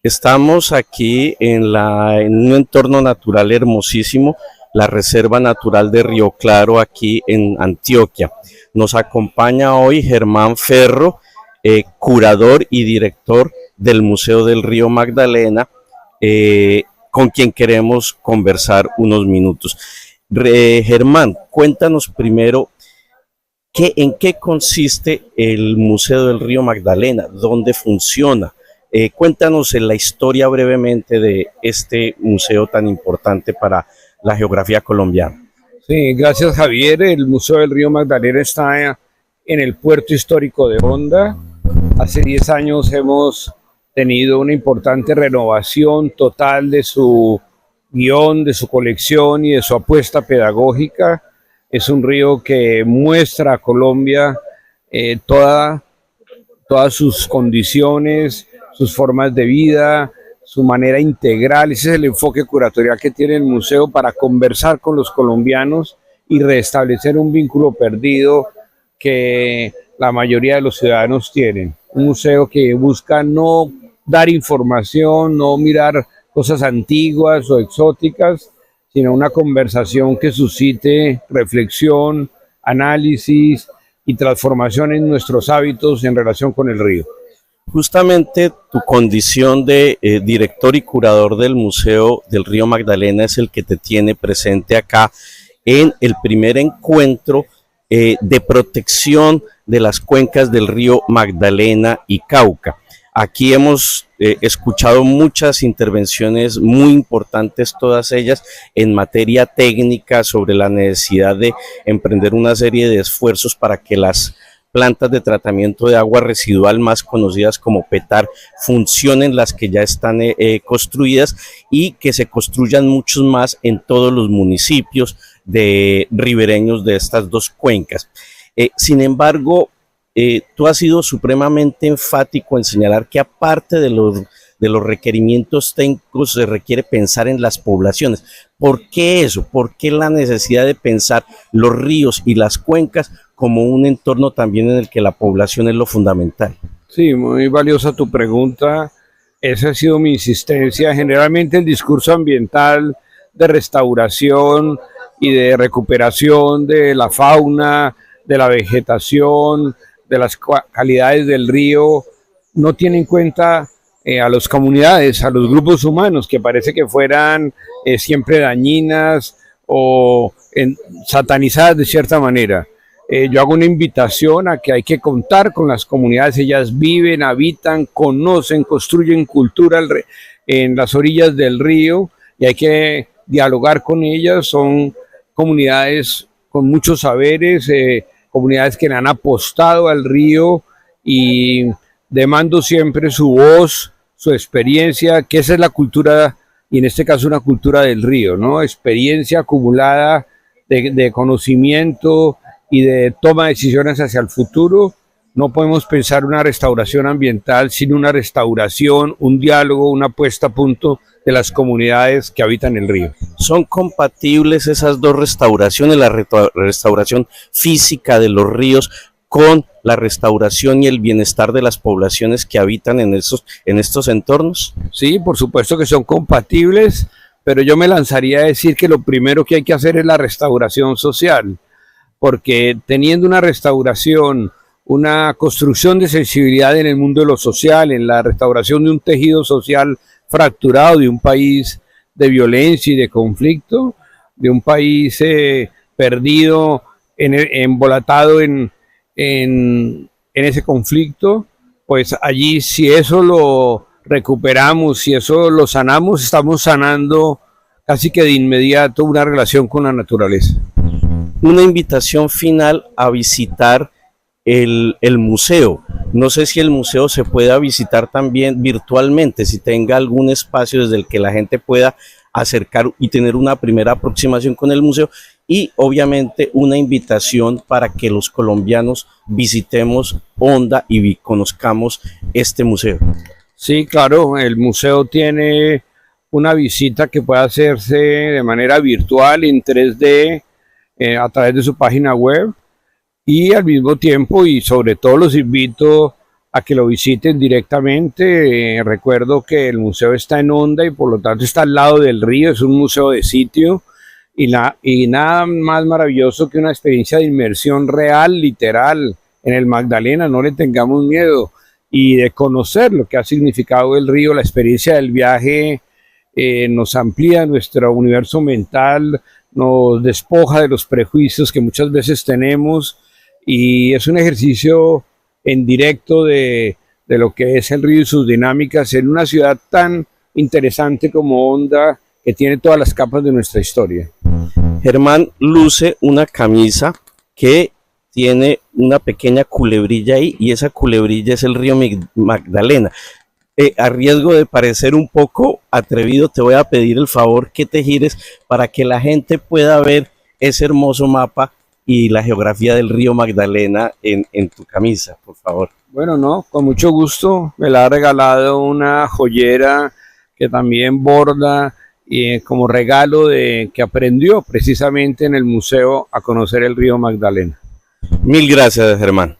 Estamos aquí en un entorno natural hermosísimo, la Reserva Natural de Río Claro, aquí en Antioquia. Nos acompaña hoy Germán Ferro, curador y director del Museo del Río Magdalena, con quien queremos conversar unos minutos. Germán, cuéntanos primero en qué consiste el Museo del Río Magdalena, dónde funciona. Cuéntanos la historia brevemente de este museo tan importante para la geografía colombiana. Sí, gracias Javier. El Museo del Río Magdalena está en el puerto histórico de Honda. Hace 10 años hemos tenido una importante renovación total de su guión, de su colección y de su apuesta pedagógica. Es un río que muestra a Colombia todas sus condiciones, sus formas de vida, su manera integral. Ese es el enfoque curatorial que tiene el museo para conversar con los colombianos y restablecer un vínculo perdido que la mayoría de los ciudadanos tienen. Un museo que busca no dar información, no mirar cosas antiguas o exóticas, sino una conversación que suscite reflexión, análisis y transformación en nuestros hábitos en relación con el río. Justamente tu condición de director y curador del Museo del Río Magdalena es el que te tiene presente acá en el primer encuentro de protección de las cuencas del río Magdalena y Cauca. Aquí hemos escuchado muchas intervenciones muy importantes, todas ellas en materia técnica, sobre la necesidad de emprender una serie de esfuerzos para que las plantas de tratamiento de agua residual, más conocidas como PETAR, funcionen, las que ya están construidas, y que se construyan muchos más en todos los municipios ribereños de estas dos cuencas. Sin embargo, tú has sido supremamente enfático en señalar que aparte de los requerimientos técnicos se requiere pensar en las poblaciones. ¿Por qué eso? ¿Por qué la necesidad de pensar los ríos y las cuencas como un entorno también en el que la población es lo fundamental? Sí, muy valiosa tu pregunta. Esa ha sido mi insistencia. Generalmente el discurso ambiental de restauración y de recuperación de la fauna, de la vegetación, de las calidades del río, no tiene en cuenta a las comunidades, a los grupos humanos, que parece que fueran siempre dañinas o satanizadas de cierta manera. Yo hago una invitación a que hay que contar con las comunidades. Ellas viven, habitan, conocen, construyen cultura en las orillas del río, y hay que dialogar con ellas. Son comunidades con muchos saberes, comunidades que le han apostado al río, y demando siempre su voz, su experiencia, que esa es la cultura, y en este caso una cultura del río, ¿no? Experiencia acumulada de conocimiento y de toma de decisiones hacia el futuro. No podemos pensar una restauración ambiental sin una restauración, un diálogo, una puesta a punto de las comunidades que habitan el río. ¿Son compatibles esas dos restauraciones, la restauración física de los ríos con la restauración y el bienestar de las poblaciones que habitan en estos entornos? Sí, por supuesto que son compatibles, pero yo me lanzaría a decir que lo primero que hay que hacer es la restauración social, porque teniendo una restauración, una construcción de sensibilidad en el mundo de lo social, en la restauración de un tejido social fracturado, de un país de violencia y de conflicto, de un país perdido, embolatado en ese conflicto, pues allí, si eso lo recuperamos, si eso lo sanamos, estamos sanando casi que de inmediato una relación con la naturaleza. Una invitación final a visitar el museo. No sé si el museo se pueda visitar también virtualmente, si tenga algún espacio desde el que la gente pueda acercar y tener una primera aproximación con el museo, y obviamente una invitación para que los colombianos visitemos Honda y conozcamos este museo. Sí, claro, el museo tiene una visita que puede hacerse de manera virtual, en 3D, a través de su página web, y al mismo tiempo, y sobre todo, los invito a que lo visiten directamente. Recuerdo que el museo está en Honda y por lo tanto está al lado del río, es un museo de sitio y nada más maravilloso que una experiencia de inmersión real, literal, en el Magdalena. No le tengamos miedo y de conocer lo que ha significado el río. La experiencia del viaje nos amplía nuestro universo mental, nos despoja de los prejuicios que muchas veces tenemos y es un ejercicio en directo de lo que es el río y sus dinámicas en una ciudad tan interesante como Honda, que tiene todas las capas de nuestra historia. Germán luce una camisa que tiene una pequeña culebrilla ahí y esa culebrilla es el río Magdalena. A riesgo de parecer un poco atrevido, te voy a pedir el favor que te gires para que la gente pueda ver ese hermoso mapa y la geografía del río Magdalena en tu camisa, por favor. Bueno, no, con mucho gusto. Me la ha regalado una joyera que también borda como regalo de que aprendió precisamente en el museo a conocer el río Magdalena. Mil gracias, Germán.